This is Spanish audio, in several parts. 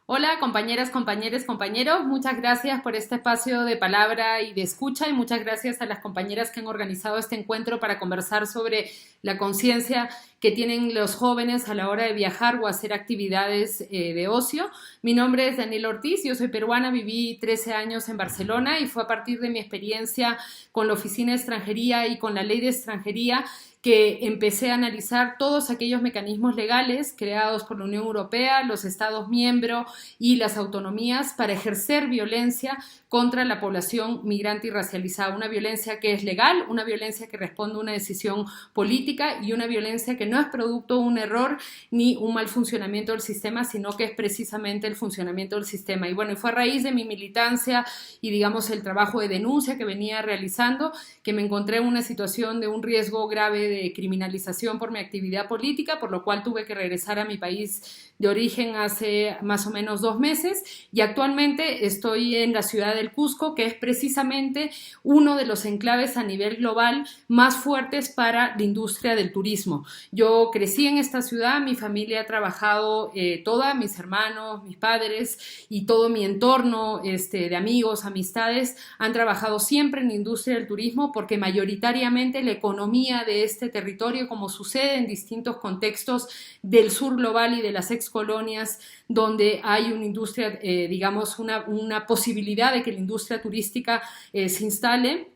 Hola compañeras, compañeros, compañeros, muchas gracias por este espacio de palabra y de escucha y muchas gracias a las compañeras que han organizado este encuentro para conversar sobre la conciencia que tienen los jóvenes a la hora de viajar o hacer actividades de ocio. Mi nombre es Daniela Ortiz, yo soy peruana, viví 13 años en Barcelona y fue a partir de mi experiencia con la Oficina de Extranjería y con la Ley de Extranjería que empecé a analizar todos aquellos mecanismos legales creados por la Unión Europea, los Estados miembros y las autonomías para ejercer violencia contra la población migrante y racializada. Una violencia que es legal, una violencia que responde a una decisión política y una violencia que no es producto de un error ni un mal funcionamiento del sistema, sino que es precisamente el funcionamiento del sistema. Y bueno, fue a raíz de mi militancia y digamos el trabajo de denuncia que venía realizando que me encontré en una situación de un riesgo grave de criminalización por mi actividad política, por lo cual tuve que regresar a mi país de origen hace más o menos 2 meses y actualmente estoy en la ciudad del Cusco, que es precisamente uno de los enclaves a nivel global más fuertes para la industria del turismo. Yo crecí en esta ciudad, mi familia ha trabajado toda, mis hermanos, mis padres y todo mi entorno de amigos, amistades, han trabajado siempre en la industria del turismo porque mayoritariamente la economía de este territorio, como sucede en distintos contextos del sur global y de las excolonias, donde hay una industria, digamos, una posibilidad de que la industria turística se instale,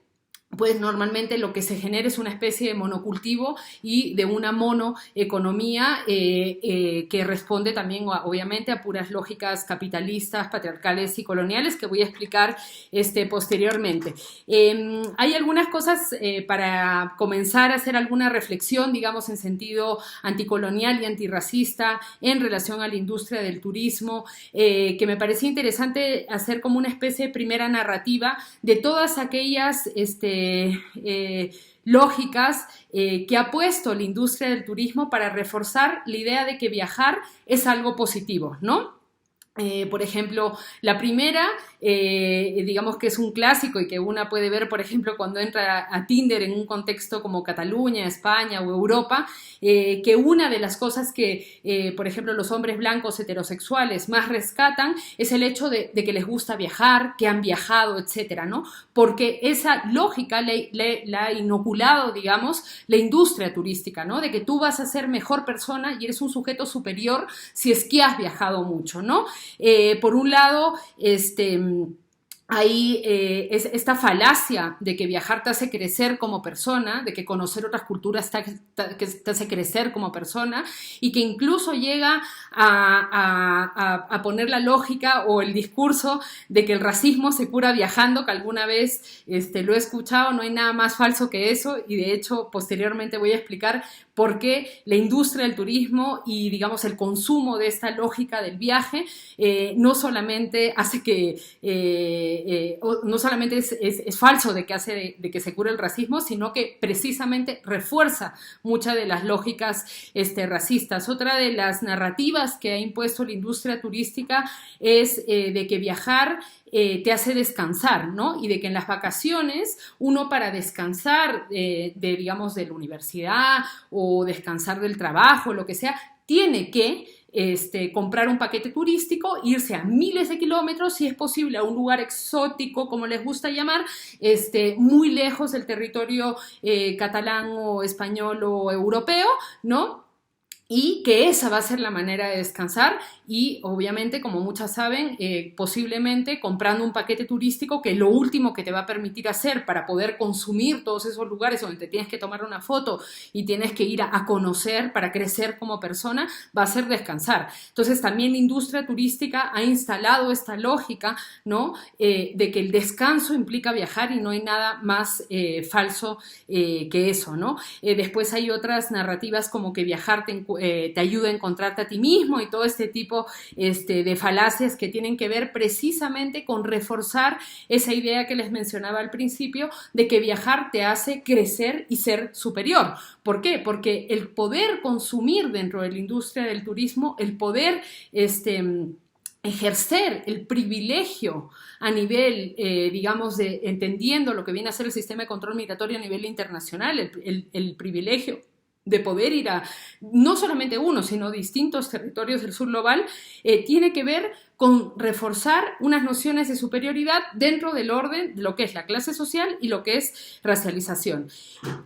pues normalmente lo que se genera es una especie de monocultivo y de una monoeconomía que responde también obviamente a puras lógicas capitalistas, patriarcales y coloniales que voy a explicar posteriormente. Hay algunas cosas para comenzar a hacer alguna reflexión, digamos, en sentido anticolonial y antirracista en relación a la industria del turismo, que me parecía interesante hacer como una especie de primera narrativa de todas aquellas lógicas que ha puesto la industria del turismo para reforzar la idea de que viajar es algo positivo, ¿no? Por ejemplo, la primera, digamos que es un clásico y que una puede ver, por ejemplo, cuando entra a Tinder en un contexto como Cataluña, España o Europa, que una de las cosas que, por ejemplo, los hombres blancos heterosexuales más rescatan es el hecho de que les gusta viajar, que han viajado, etcétera, ¿no? Porque esa lógica la ha inoculado, digamos, la industria turística, ¿no? De que tú vas a ser mejor persona y eres un sujeto superior si es que has viajado mucho, ¿no? Por un lado, hay esta falacia de que viajar te hace crecer como persona, de que conocer otras culturas te hace crecer como persona y que incluso llega a poner la lógica o el discurso de que el racismo se cura viajando, que alguna vez lo he escuchado, no hay nada más falso que eso y de hecho posteriormente voy a explicar por qué la industria del turismo y digamos el consumo de esta lógica del viaje no solamente hace que no solamente es falso de que hace de que se cure el racismo, sino que precisamente refuerza muchas de las lógicas racistas. Otra de las narrativas que ha impuesto la industria turística es de que viajar te hace descansar, ¿no? Y de que en las vacaciones uno para descansar digamos, de la universidad o descansar del trabajo, lo que sea, tiene que comprar un paquete turístico, irse a miles de kilómetros, si es posible, a un lugar exótico, como les gusta llamar, muy lejos del territorio catalán o español o europeo, ¿no? Y que esa va a ser la manera de descansar y obviamente, como muchas saben, posiblemente comprando un paquete turístico que lo último que te va a permitir hacer para poder consumir todos esos lugares donde te tienes que tomar una foto y tienes que ir a conocer para crecer como persona, va a ser descansar. Entonces también la industria turística ha instalado esta lógica, ¿no? De que el descanso implica viajar y no hay nada más falso que eso, ¿no? Después hay otras narrativas como que viajar te ayuda a encontrarte a ti mismo y todo este tipo de falacias que tienen que ver precisamente con reforzar esa idea que les mencionaba al principio de que viajar te hace crecer y ser superior. ¿Por qué? Porque el poder consumir dentro de la industria del turismo, el poder ejercer el privilegio a nivel, digamos, entendiendo lo que viene a ser el sistema de control migratorio a nivel internacional, el privilegio de poder ir a no solamente uno, sino distintos territorios del sur global, tiene que ver con reforzar unas nociones de superioridad dentro del orden de lo que es la clase social y lo que es racialización.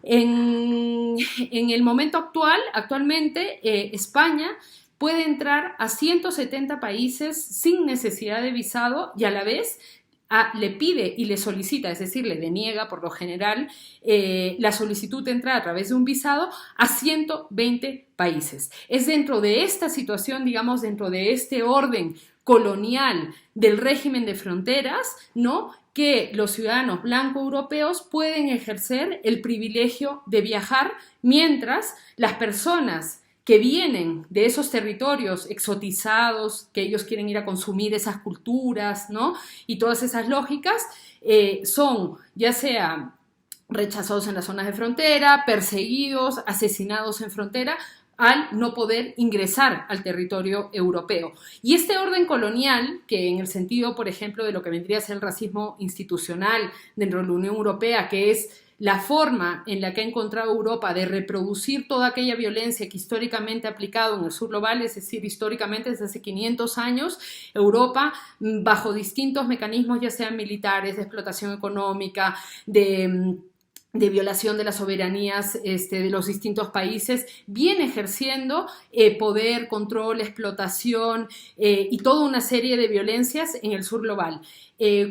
En el momento actualmente, España puede entrar a 170 países sin necesidad de visado y a la vez le pide y le solicita, es decir, le deniega por lo general la solicitud de entrada a través de un visado a 120 países. Es dentro de esta situación, digamos, dentro de este orden colonial del régimen de fronteras, ¿no?, que los ciudadanos blanco-europeos pueden ejercer el privilegio de viajar, mientras las personas que vienen de esos territorios exotizados, que ellos quieren ir a consumir esas culturas, ¿no?, y todas esas lógicas, son ya sea rechazados en las zonas de frontera, perseguidos, asesinados en frontera, al no poder ingresar al territorio europeo. Y este orden colonial, que en el sentido, por ejemplo, de lo que vendría a ser el racismo institucional dentro de la Unión Europea, que es la forma en la que ha encontrado Europa de reproducir toda aquella violencia que históricamente ha aplicado en el sur global, es decir, históricamente desde hace 500 años, Europa, bajo distintos mecanismos, ya sean militares, de explotación económica, de violación de las soberanías de los distintos países, viene ejerciendo poder, control, explotación y toda una serie de violencias en el sur global.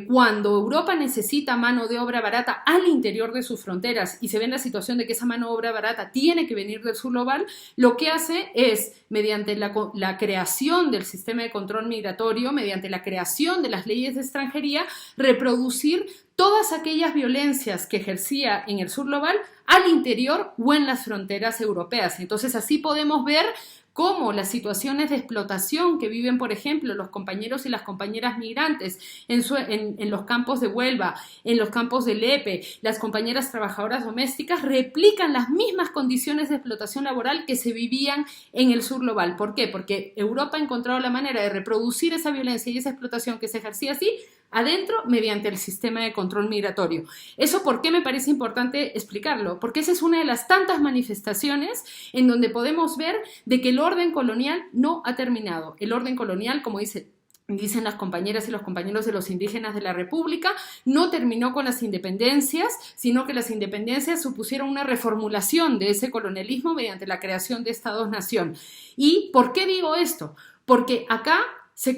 Cuando Europa necesita mano de obra barata al interior de sus fronteras y se ve en la situación de que esa mano de obra barata tiene que venir del sur global, lo que hace es, mediante la creación del sistema de control migratorio, mediante la creación de las leyes de extranjería, reproducir todas aquellas violencias que ejercía en el sur global al interior o en las fronteras europeas. Entonces, así podemos ver cómo las situaciones de explotación que viven, por ejemplo, los compañeros y las compañeras migrantes en los campos de Huelva, en los campos de Lepe, las compañeras trabajadoras domésticas replican las mismas condiciones de explotación laboral que se vivían en el sur global. ¿Por qué? Porque Europa ha encontrado la manera de reproducir esa violencia y esa explotación que se ejercía así adentro mediante el sistema de control migratorio. ¿Eso por qué me parece importante explicarlo? Porque esa es una de las tantas manifestaciones en donde podemos ver de que el orden colonial no ha terminado. El orden colonial, como dicen las compañeras y los compañeros de los indígenas de la República, no terminó con las independencias, sino que las independencias supusieron una reformulación de ese colonialismo mediante la creación de Estados-nación. ¿Y por qué digo esto? Porque acá se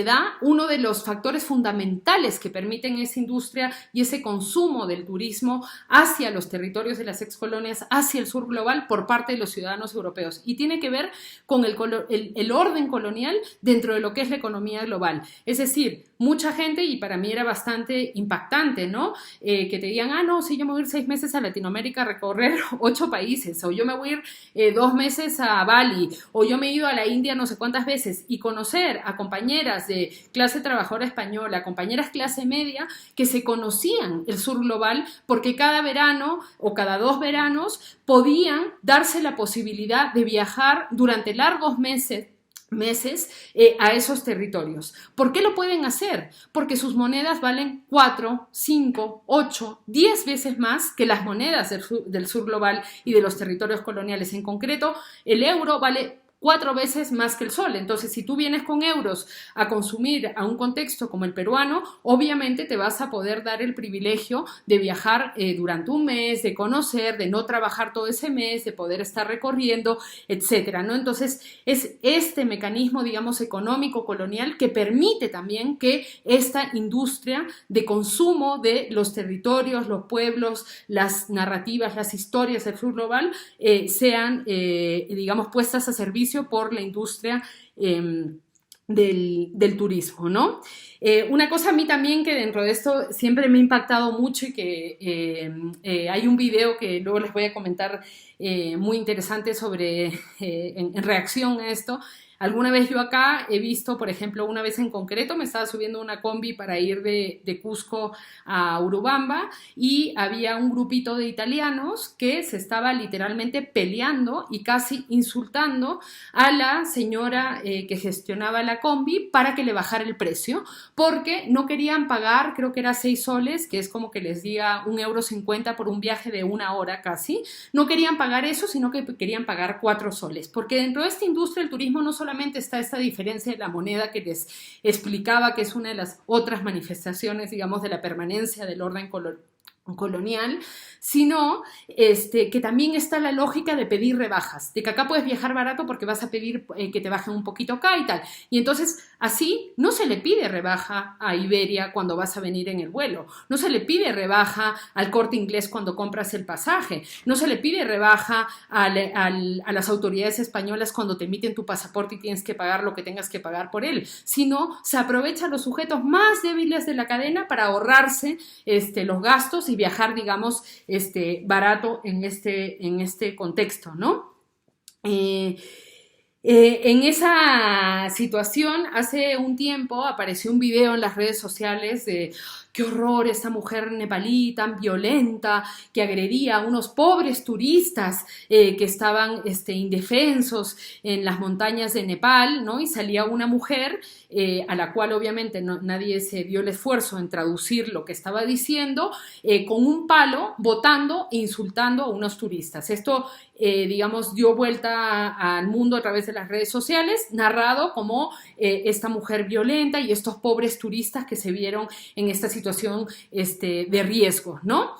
da uno de los factores fundamentales que permiten esa industria y ese consumo del turismo hacia los territorios de las excolonias, hacia el sur global por parte de los ciudadanos europeos. Y tiene que ver con el orden colonial dentro de lo que es la economía global. Es decir, mucha gente, y para mí era bastante impactante, ¿no?, que te digan, no, sí, yo me voy a ir 6 meses a Latinoamérica a recorrer 8 países, o yo me voy a ir 2 meses a Bali, o yo me he ido a la India no sé cuántas veces, y conocer a compañeras de clase trabajadora española, compañeras clase media, que se conocían el sur global porque cada verano o cada 2 veranos podían darse la posibilidad de viajar durante largos meses a esos territorios. ¿Por qué lo pueden hacer? Porque sus monedas valen 4, 5, 8, 10 veces más que las monedas del sur global y de los territorios coloniales. En concreto, el euro vale 4 veces más que el sol. Entonces, si tú vienes con euros a consumir a un contexto como el peruano, obviamente te vas a poder dar el privilegio de viajar durante un mes, de conocer, de no trabajar todo ese mes, de poder estar recorriendo, etcétera, ¿no? Entonces, es este mecanismo, digamos, económico colonial que permite también que esta industria de consumo de los territorios, los pueblos, las narrativas, las historias del sur global sean, digamos, puestas a servicio por la industria del turismo, ¿no? Una cosa a mí también que dentro de esto siempre me ha impactado mucho y que hay un video que luego les voy a comentar muy interesante sobre en reacción a esto. Alguna vez yo acá he visto, por ejemplo, una vez en concreto me estaba subiendo una combi para ir de Cusco a Urubamba y había un grupito de italianos que se estaba literalmente peleando y casi insultando a la señora que gestionaba la combi para que le bajara el precio, porque no querían pagar, creo que era 6 soles, que es como que les diga 1,50 € por un viaje de 1 hora casi. No querían pagar eso, sino que querían pagar 4 soles, porque dentro de esta industria del turismo no solamente está esta diferencia de la moneda que les explicaba, que es una de las otras manifestaciones, digamos, de la permanencia del orden colonial, sino que también está la lógica de pedir rebajas, de que acá puedes viajar barato porque vas a pedir que te bajen un poquito acá y tal. Y entonces así no se le pide rebaja a Iberia cuando vas a venir en el vuelo, no se le pide rebaja al Corte Inglés cuando compras el pasaje, no se le pide rebaja a las autoridades españolas cuando te emiten tu pasaporte y tienes que pagar lo que tengas que pagar por él, sino se aprovecha a los sujetos más débiles de la cadena para ahorrarse los gastos y viajar, digamos, barato en este contexto, ¿no? En esa situación, hace un tiempo apareció un video en las redes sociales de qué horror esta mujer nepalí tan violenta que agredía a unos pobres turistas que estaban indefensos en las montañas de Nepal, ¿no? Y salía una mujer a la cual obviamente nadie se dio el esfuerzo en traducir lo que estaba diciendo, con un palo botando e insultando a unos turistas. Esto, digamos, dio vuelta al mundo a través de las redes sociales, narrado como esta mujer violenta y estos pobres turistas que se vieron en esta situación de riesgo, ¿no?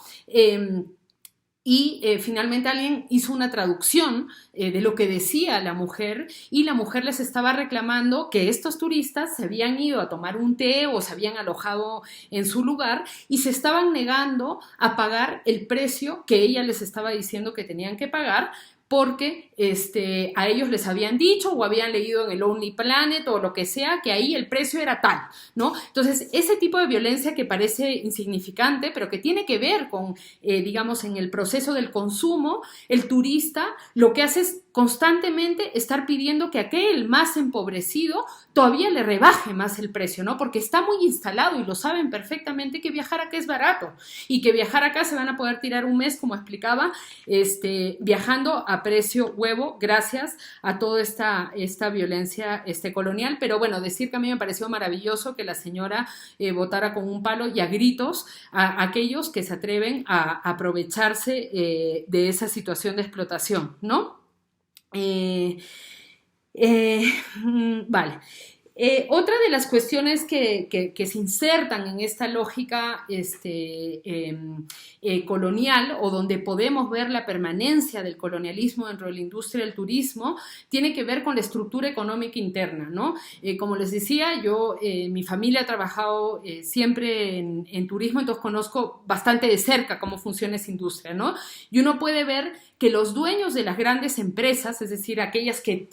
Finalmente alguien hizo una traducción de lo que decía la mujer y la mujer les estaba reclamando que estos turistas se habían ido a tomar un té o se habían alojado en su lugar y se estaban negando a pagar el precio que ella les estaba diciendo que tenían que pagar, porque a ellos les habían dicho o habían leído en el Lonely Planet o lo que sea, que ahí el precio era tal, ¿no? Entonces, ese tipo de violencia que parece insignificante, pero que tiene que ver con, digamos, en el proceso del consumo, el turista lo que hace es constantemente estar pidiendo que aquel más empobrecido todavía le rebaje más el precio, ¿no? Porque está muy instalado y lo saben perfectamente que viajar acá es barato y que viajar acá se van a poder tirar un mes, como explicaba, viajando a precio huevo gracias a toda esta violencia colonial. Pero bueno, decir que a mí me pareció maravilloso que la señora votara con un palo y a gritos a aquellos que se atreven a aprovecharse de esa situación de explotación, ¿no? Vale. Otra de las cuestiones que se insertan en esta lógica colonial, o donde podemos ver la permanencia del colonialismo dentro de la industria del turismo, tiene que ver con la estructura económica interna, ¿no? Como les decía, mi familia ha trabajado siempre en turismo, entonces conozco bastante de cerca cómo funciona esa industria, ¿no? Y uno puede ver que los dueños de las grandes empresas, es decir, aquellas que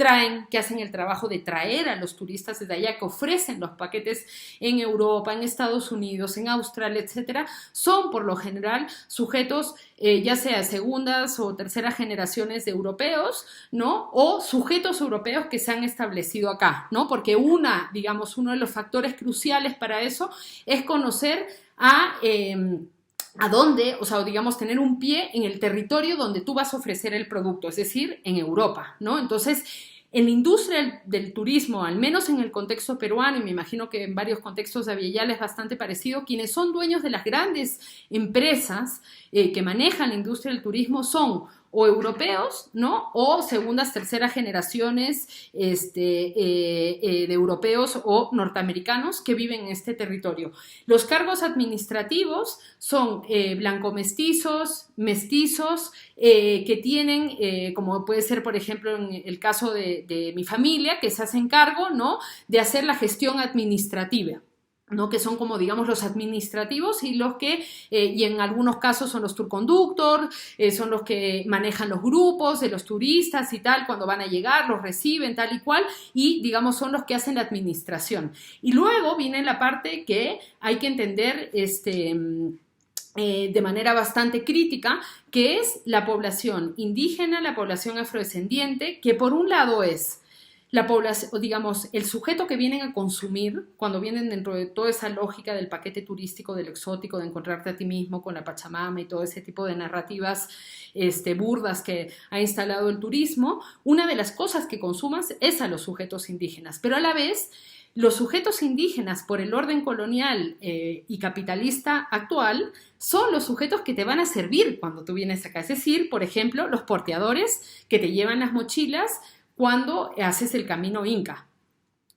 hacen el trabajo de traer a los turistas desde allá, que ofrecen los paquetes en Europa, en Estados Unidos, en Australia, etcétera, son por lo general sujetos, ya sea segundas o terceras generaciones de europeos, ¿no? O sujetos europeos que se han establecido acá, ¿no? Porque uno de los factores cruciales para eso es conocer a dónde, o sea, digamos, tener un pie en el territorio donde tú vas a ofrecer el producto, es decir, en Europa, ¿no? Entonces, en la industria del turismo, al menos en el contexto peruano, y me imagino que en varios contextos de Aviala es bastante parecido, quienes son dueños de las grandes empresas que manejan la industria del turismo son o europeos, ¿no? O segundas, terceras generaciones de europeos o norteamericanos que viven en este territorio. Los cargos administrativos son blanco-mestizos, mestizos, que tienen, como puede ser, por ejemplo, en el caso de mi familia, que se hacen cargo, ¿no?, de hacer la gestión administrativa, ¿no?, que son como, digamos, los administrativos y los que, y en algunos casos son los tour conductors, son los que manejan los grupos de los turistas y tal, cuando van a llegar, los reciben, tal y cual, y, digamos, son los que hacen la administración. Y luego viene la parte que hay que entender, de manera bastante crítica, que es la población indígena, la población afrodescendiente, que por un lado es la población, digamos, el sujeto que vienen a consumir, cuando vienen dentro de toda esa lógica del paquete turístico, del exótico, de encontrarte a ti mismo con la Pachamama y todo ese tipo de narrativas burdas que ha instalado el turismo, una de las cosas que consumas es a los sujetos indígenas, pero a la vez los sujetos indígenas por el orden colonial y capitalista actual son los sujetos que te van a servir cuando tú vienes acá, es decir, por ejemplo, los porteadores que te llevan las mochilas cuando haces el camino inca,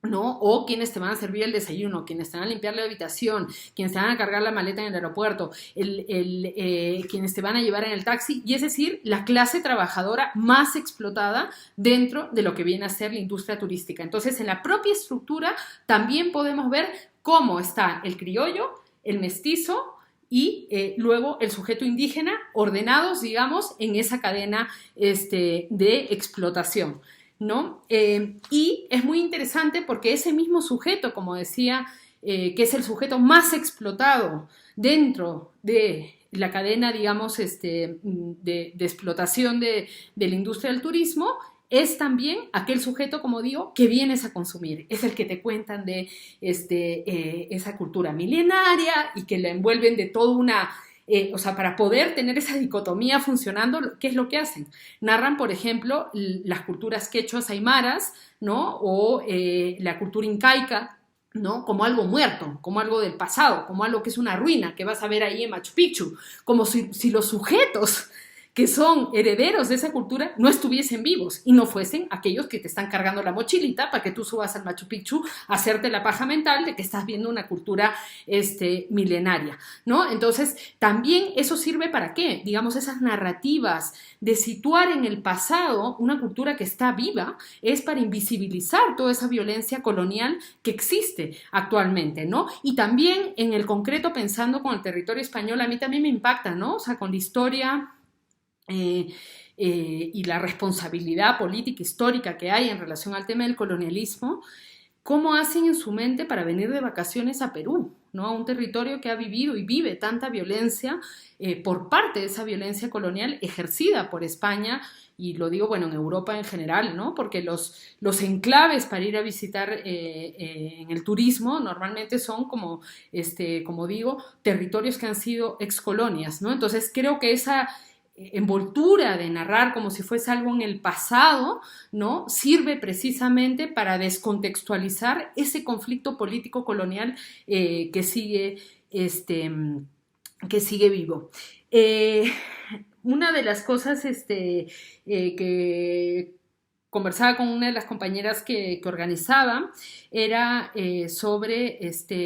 ¿no? O quienes te van a servir el desayuno, quienes te van a limpiar la habitación, quienes te van a cargar la maleta en el aeropuerto, quienes te van a llevar en el taxi, y es decir, la clase trabajadora más explotada dentro de lo que viene a ser la industria turística. Entonces, en la propia estructura también podemos ver cómo está el criollo, el mestizo y luego el sujeto indígena ordenados, digamos, en esa cadena de explotación, ¿no? Y es muy interesante porque ese mismo sujeto, como decía, que es el sujeto más explotado dentro de la cadena, digamos, de explotación de la industria del turismo, es también aquel sujeto, como digo, que vienes a consumir. Es el que te cuentan de esa cultura milenaria y que la envuelven de toda una... o sea, para poder tener esa dicotomía funcionando, ¿qué es lo que hacen? Narran, por ejemplo, las culturas quechuas aymaras, ¿no? O la cultura incaica, ¿no? Como algo muerto, como algo del pasado, como algo que es una ruina, que vas a ver ahí en Machu Picchu, como si los sujetos que son herederos de esa cultura no estuviesen vivos y no fuesen aquellos que te están cargando la mochilita para que tú subas al Machu Picchu a hacerte la paja mental de que estás viendo una cultura milenaria, ¿no? Entonces, también eso sirve para qué? Digamos, esas narrativas de situar en el pasado una cultura que está viva es para invisibilizar toda esa violencia colonial que existe actualmente, ¿no? Y también en el concreto, pensando con el territorio español, a mí también me impacta, ¿no? O sea, con la historia y la responsabilidad política histórica que hay en relación al tema del colonialismo, ¿cómo hacen en su mente para venir de vacaciones a Perú, ¿no? A un territorio que ha vivido y vive tanta violencia por parte de esa violencia colonial ejercida por España, y lo digo, bueno, en Europa en general, ¿no? Porque los enclaves para ir a visitar en el turismo normalmente son como digo, territorios que han sido excolonias, ¿no? Entonces creo que esa envoltura de narrar como si fuese algo en el pasado, ¿no? Sirve precisamente para descontextualizar ese conflicto político colonial que sigue vivo. Una de las cosas que conversaba con una de las compañeras que organizaba era sobre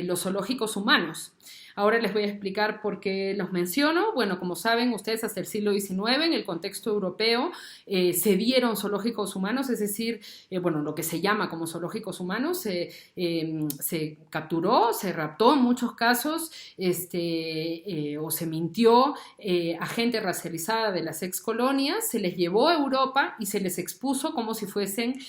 los zoológicos humanos. Ahora les voy a explicar por qué los menciono. Bueno, como saben ustedes, hasta el siglo XIX, en el contexto europeo, se dieron zoológicos humanos, es decir, bueno, lo que se llama como zoológicos humanos, se capturó, se raptó en muchos casos, o se mintió a gente racializada de las ex colonias, se les llevó a Europa y se les expuso como si fuesen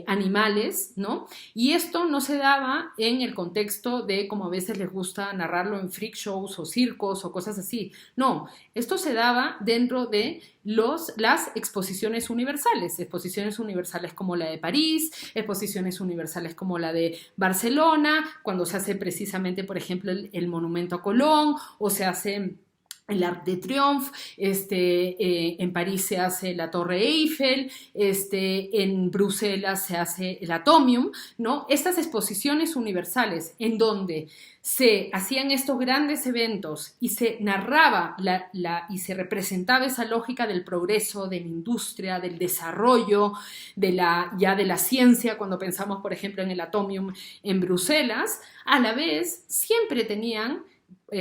animales, ¿no? Y esto no se daba en el contexto de, como a veces les gusta narrarlo en freak shows o circos o cosas así. No, esto se daba dentro de las exposiciones universales como la de París, exposiciones universales como la de Barcelona, cuando se hace precisamente, por ejemplo, el monumento a Colón, o se hace el Arc de Triomphe, en París se hace la Torre Eiffel, en Bruselas se hace el Atomium, ¿no? Estas exposiciones universales en donde se hacían estos grandes eventos y se narraba y se representaba esa lógica del progreso, de la industria, del desarrollo, de la ciencia, cuando pensamos, por ejemplo, en el Atomium en Bruselas, a la vez siempre tenían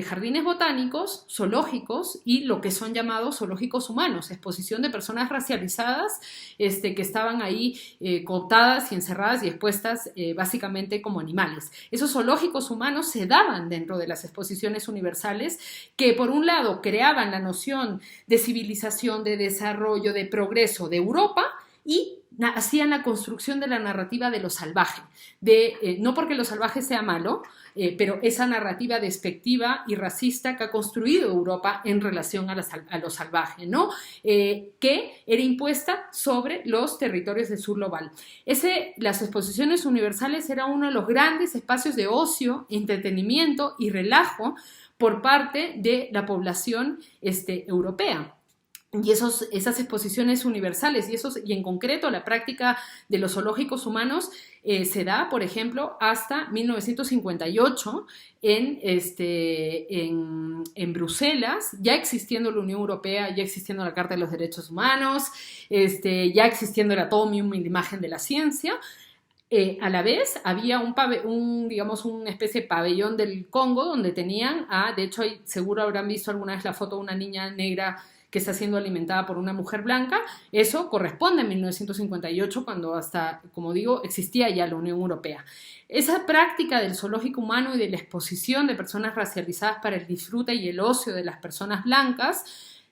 jardines botánicos, zoológicos y lo que son llamados zoológicos humanos, exposición de personas racializadas que estaban ahí cooptadas y encerradas y expuestas básicamente como animales. Esos zoológicos humanos se daban dentro de las exposiciones universales que por un lado creaban la noción de civilización, de desarrollo, de progreso de Europa y hacían la construcción de la narrativa de lo salvaje, no porque lo salvaje sea malo, pero esa narrativa despectiva y racista que ha construido Europa en relación a lo salvaje, ¿no? Que era impuesta sobre los territorios del sur global. Las exposiciones universales eran uno de los grandes espacios de ocio, entretenimiento y relajo por parte de la población europea. Y esas exposiciones universales y en concreto la práctica de los zoológicos humanos se da, por ejemplo, hasta 1958 en Bruselas, ya existiendo la Unión Europea, ya existiendo la Carta de los Derechos Humanos, ya existiendo el Atomium y la imagen de la ciencia. A la vez había una especie de pabellón del Congo donde tenían, de hecho seguro habrán visto alguna vez la foto de una niña negra que está siendo alimentada por una mujer blanca. Eso corresponde a 1958, cuando hasta, como digo, existía ya la Unión Europea. Esa práctica del zoológico humano y de la exposición de personas racializadas para el disfrute y el ocio de las personas blancas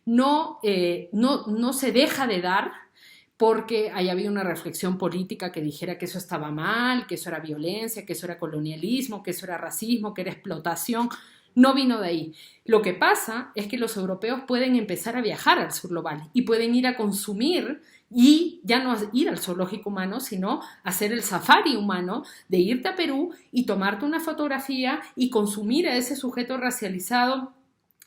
no se deja de dar porque haya habido una reflexión política que dijera que eso estaba mal, que eso era violencia, que eso era colonialismo, que eso era racismo, que era explotación. No vino de ahí. Lo que pasa es que los europeos pueden empezar a viajar al sur global y pueden ir a consumir y ya no ir al zoológico humano, sino hacer el safari humano de irte a Perú y tomarte una fotografía y consumir a ese sujeto racializado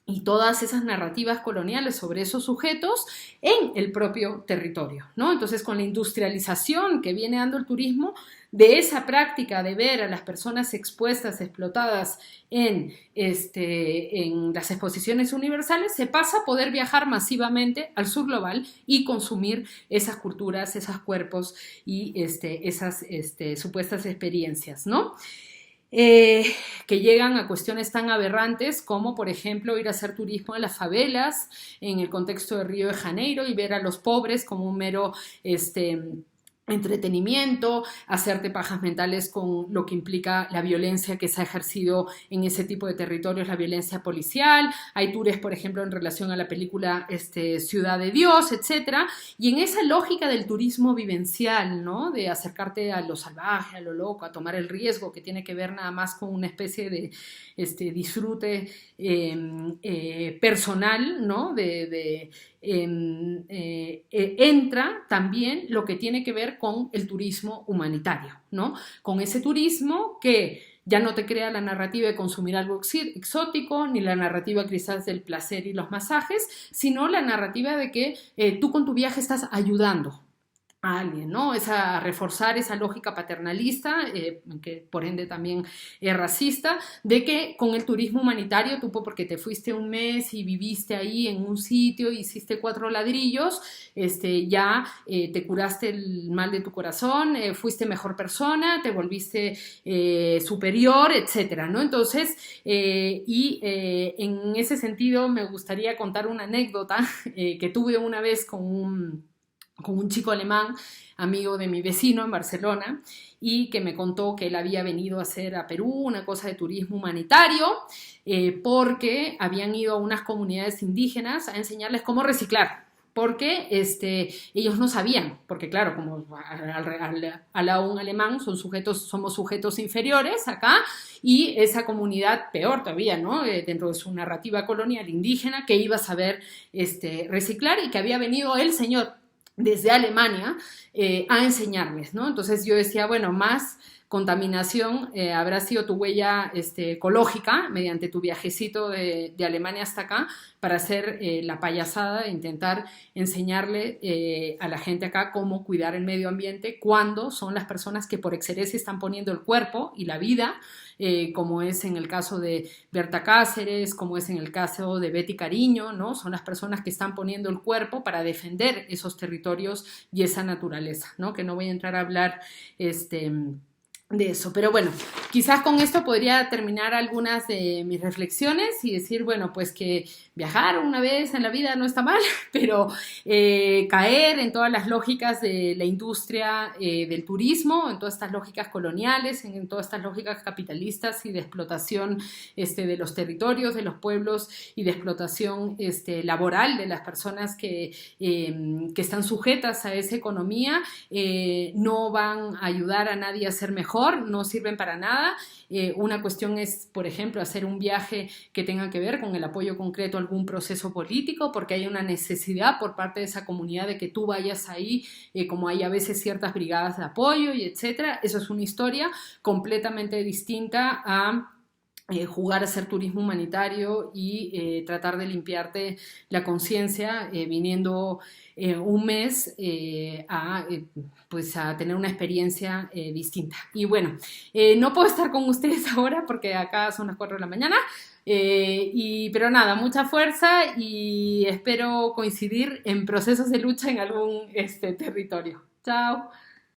y todas esas narrativas coloniales sobre esos sujetos en el propio territorio, ¿no? Entonces, con la industrialización que viene dando el turismo, de esa práctica de ver a las personas expuestas, explotadas en las exposiciones universales, se pasa a poder viajar masivamente al sur global y consumir esas culturas, esos cuerpos y esas supuestas experiencias, ¿no? Que llegan a cuestiones tan aberrantes como, por ejemplo, ir a hacer turismo en las favelas en el contexto de Río de Janeiro y ver a los pobres como un mero entretenimiento, hacerte pajas mentales con lo que implica la violencia que se ha ejercido en ese tipo de territorios, la violencia policial. Hay tours, por ejemplo, en relación a la película Ciudad de Dios, etc. Y en esa lógica del turismo vivencial, ¿no? De acercarte a lo salvaje, a lo loco, a tomar el riesgo, que tiene que ver nada más con una especie de disfrute personal, ¿no? Entra también lo que tiene que ver con el turismo humanitario, ¿no? Con ese turismo que ya no te crea la narrativa de consumir algo exótico, ni la narrativa quizás del placer y los masajes, sino la narrativa de que tú con tu viaje estás ayudando a alguien, ¿no? Reforzar esa lógica paternalista, que por ende también es racista, de que con el turismo humanitario, tú porque te fuiste un mes y viviste ahí en un sitio, hiciste 4 ladrillos, ya te curaste el mal de tu corazón, fuiste mejor persona, te volviste superior, etcétera, ¿no? Entonces, en ese sentido me gustaría contar una anécdota que tuve una vez con un chico alemán, amigo de mi vecino en Barcelona, y que me contó que él había venido a hacer a Perú una cosa de turismo humanitario, porque habían ido a unas comunidades indígenas a enseñarles cómo reciclar, porque ellos no sabían, porque claro, como a un alemán somos sujetos inferiores acá, y esa comunidad, peor todavía, ¿no? Dentro de su narrativa colonial indígena, que iba a saber reciclar, y que había venido el señor desde Alemania a enseñarles, ¿no? Entonces yo decía, bueno, más contaminación habrá sido tu huella ecológica mediante tu viajecito de Alemania hasta acá para hacer la payasada de intentar enseñarle a la gente acá cómo cuidar el medio ambiente cuando son las personas que por excelencia están poniendo el cuerpo y la vida, como es en el caso de Berta Cáceres, como es en el caso de Betty Cariño, ¿no? Son las personas que están poniendo el cuerpo para defender esos territorios y esa naturaleza, ¿no? Que no voy a entrar a hablar de eso. Pero bueno, quizás con esto podría terminar algunas de mis reflexiones y decir, bueno, pues que viajar una vez en la vida no está mal, pero caer en todas las lógicas de la industria del turismo, en todas estas lógicas coloniales, en todas estas lógicas capitalistas y de explotación de los territorios, de los pueblos y de explotación laboral de las personas que están sujetas a esa economía, no van a ayudar a nadie a ser mejor, no sirven para nada. Una cuestión es, por ejemplo, hacer un viaje que tenga que ver con el apoyo concreto a algún proceso político, porque hay una necesidad por parte de esa comunidad de que tú vayas ahí, como hay a veces ciertas brigadas de apoyo y etcétera. Eso es una historia completamente distinta a jugar a hacer turismo humanitario y tratar de limpiarte la conciencia viniendo un mes pues a tener una experiencia distinta. Y bueno, no puedo estar con ustedes ahora porque acá son las 4 de la mañana, pero nada, mucha fuerza y espero coincidir en procesos de lucha en algún territorio. Chao.